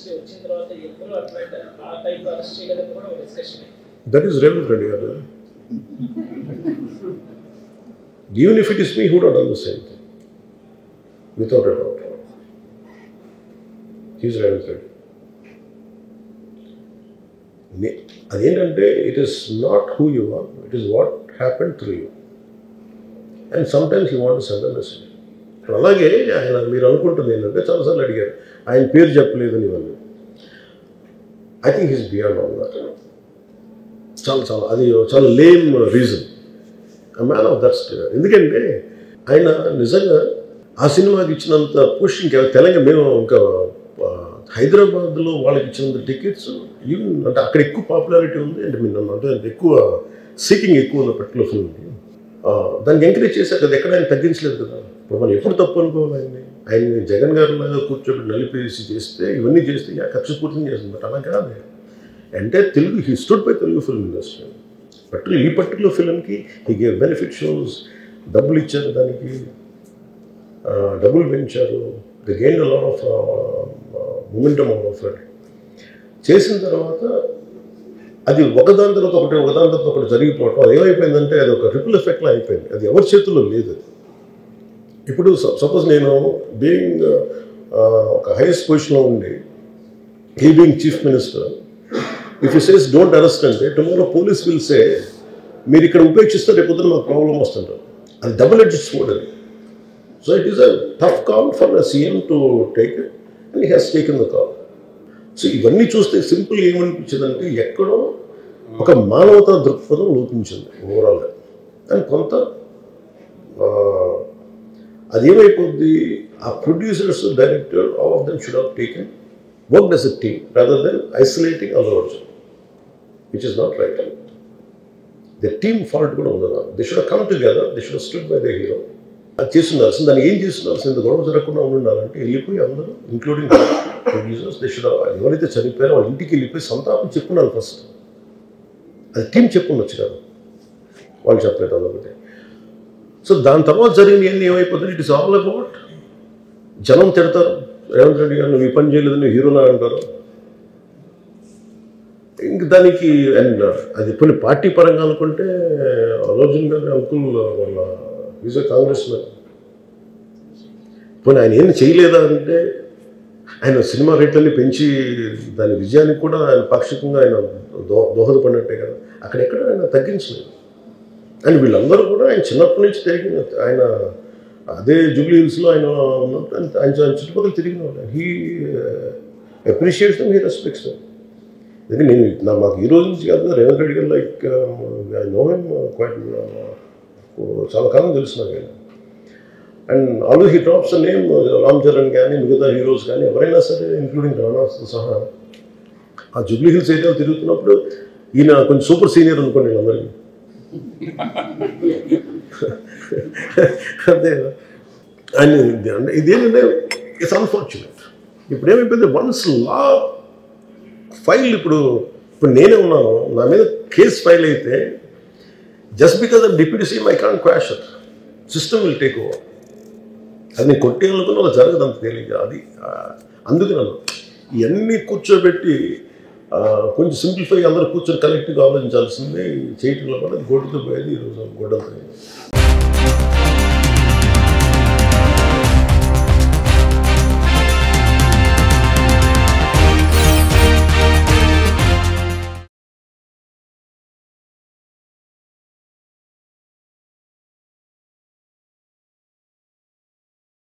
Industry వచ్చిన తర్వాత ఎప్పుడు అట్లా ఆ టైంలో అరెస్ట్ చేయలేదని కూడా ఒక discussion. That is Revanth Reddy గారు. Even if it is me, who would have done the same thing? Without a doubt. He is Ravindra Reddy. అదేంటంటే it is not who you are, it is what happen through you. And sometimes you want to send a message. అలాగే ఆయన మీరు అనుకుంటుంది ఏంటంటే చాలాసార్లు అడిగారు ఆయన పేరు చెప్పలేదని ఇవన్నీ. I think he's beyond all that. అది చాలా lame reason. Man of that state. ఎందుకంటే ఆయన నిజంగా ఆ సినిమాకి ఇచ్చినంత పుష్ ఇంకా తెలంగాణ మేము ఇంకా హైదరాబాద్లో వాళ్ళకి ఇచ్చినంత టికెట్స్ ఈవెన్ అంటే అక్కడ ఎక్కువ పాపులారిటీ ఉంది. అంటే మీరు అంటే ఎక్కువ సీకింగ్ ఎక్కువ ఉన్న పర్టికులర్ ఫిల్మ్కి దాన్ని ఎంకరేజ్ చేశారు కదా, ఎక్కడ ఆయన తగ్గించలేదు కదా. ఇప్పుడు మనం ఎప్పుడు తప్పు అనుకోవాలి ఆయన్ని జగన్ గారిలాగా కూర్చోబెట్టి నలిపేసి చేస్తే ఇవన్నీ చేస్తే కక్షపూర్తిని చేస్తుంది. బట్ అలా కాదు. అంటే Telugu he stood by Telugu film industry. ఈ పర్టికులర్ ఫిల్మ్కి హీ గేవ్ బెనిఫిట్ షోస్, డబ్బులు ఇచ్చారు, దానికి డబ్బులు పెంచారు. The gain a lot of momentum of it. చేసిన తర్వాత అది ఒకదాని తర్వాత ఒకటి జరిగిపోవటం అది ఏమైపోయిందంటే అది ఒక రిపుల్ ఎఫెక్ట్లో అయిపోయింది. అది ఎవరి చేతుల్లో లేదు. ఇప్పుడు సపోజ్ నేను బీయింగ్ ఒక హైయెస్ట్ పొజిషన్లో ఉండి he being chief minister, if you says don't arrest అంటే టుమారో పోలీస్ విల్ సే మీరు ఇక్కడ ఉపేక్షిస్తే రేపు పొద్దున మాకు ప్రాబ్లం వస్తుంటారు. అది డబుల్ ఎడ్జ్డ్ స్వోర్డ్ అది. So it is a tough call for the CM to take it and he has taken the call. So ఇవన్నీ చూస్తే సింపుల్ ఏమనిపించిందంటే ఎక్కడో ఒక మానవతా దృక్పథం లోపించింది ఓవరాల్గా. అండ్ కొంత అదేమైపోద్ది, ఆ producers, director, all of them should have taken work as a team rather than isolating Allu Arjun, which is not right. The team fault కూడా ఉండదు. They should have come together, they should have stood by the hero. అది చేస్తుండాల్సింది. దాన్ని ఏం చేస్తుండాల్సింది, ఇంత గొడవ జరగకుండా ఉండాలంటే వెళ్ళిపోయి అందరూ ఇంక్లూడింగ్ ప్రొడ్యూసర్స్ దే షుడ్ ఎవరైతే చనిపోయారో వాళ్ళ ఇంటికి వెళ్ళిపోయి సంతాపం చెప్పున్నారు ఫస్ట్. అది టీం చెప్పుండొచ్చు కదా, వాళ్ళు చెప్పలేదు అదొకటి. సో దాని తర్వాత జరిగినవన్నీ ఏమైపోతుంది, ఇట్ ఇస్ ఆల్ అబౌట్ జనం తిడతారు రేవంత్ రెడ్డి గారు నువ్వు ఈ పని చేయలేదు, నువ్వు హీరోలా అంటారు. ఇంక దానికి అండ్ అది కొన్ని పార్టీ పరంగా అనుకుంటే అల్లు అర్జున్ గారి అంకుల్ వాళ్ళ ఈజ్ ఎ కాంగ్రెస్ మ్యాన్. పోనీ ఆయన ఏం చేయలేదా అంటే ఆయన సినిమా రేట్లన్నీ పెంచి దాని విజయానికి కూడా ఆయన పాక్షికంగా ఆయన దోహదపడినట్టే కదా. అక్కడెక్కడ ఆయన తగ్గించలేదు. అండ్ వీళ్ళందరూ కూడా ఆయన చిన్నప్పటి నుంచి తిరిగిన ఆయన అదే జూబ్లీ హిల్స్లో ఆయన ఉన్నప్పుడు ఆయన చుట్టుపక్కల తిరిగిన వాళ్ళు. He appreciates them, he respects them. ఎందుకంటే నేను మాకు ఈ రోజు నుంచి కాదు రేవంత్ రెడ్డి గారు like I know him quite చాలా కాలం తెలుసు నాకు. And always he drops the name Ram Charan కానీ మిగతా హీరోస్ కానీ ఎవరైనా సరే ఇంక్లూడింగ్ రాణాతో సహా ఆ జూబ్లీ హిల్స్ ఏరియాలో తిరుగుతున్నప్పుడు ఈయన కొంచెం సూపర్ సీనియర్ అనుకోండి వీళ్ళందరికీ. అదే ఆయన ఇదేంటంటే ఇట్స్ అన్ఫార్చునేట్. ఇప్పుడు ఏమైపోయింది, వన్స్ లా ఫైల్ ఇప్పుడు నేనే ఉన్నాను, నా మీద కేసు ఫైల్ అయితే just because of deputy CM I can't quash it, system will take over. అది నేను కొట్టేయాలనుకున్న అలా జరగదు అంత తేలిక. అది అందుకే నన్ను ఇవన్నీ కూర్చోబెట్టి కొంచెం సింప్లిఫై అందరూ కూర్చొని కలెక్టివ్గా ఆలోచించాల్సిందే చేయటంలో కూడా గోటుతో పోయేది ఈరోజు గొడ్డలతో.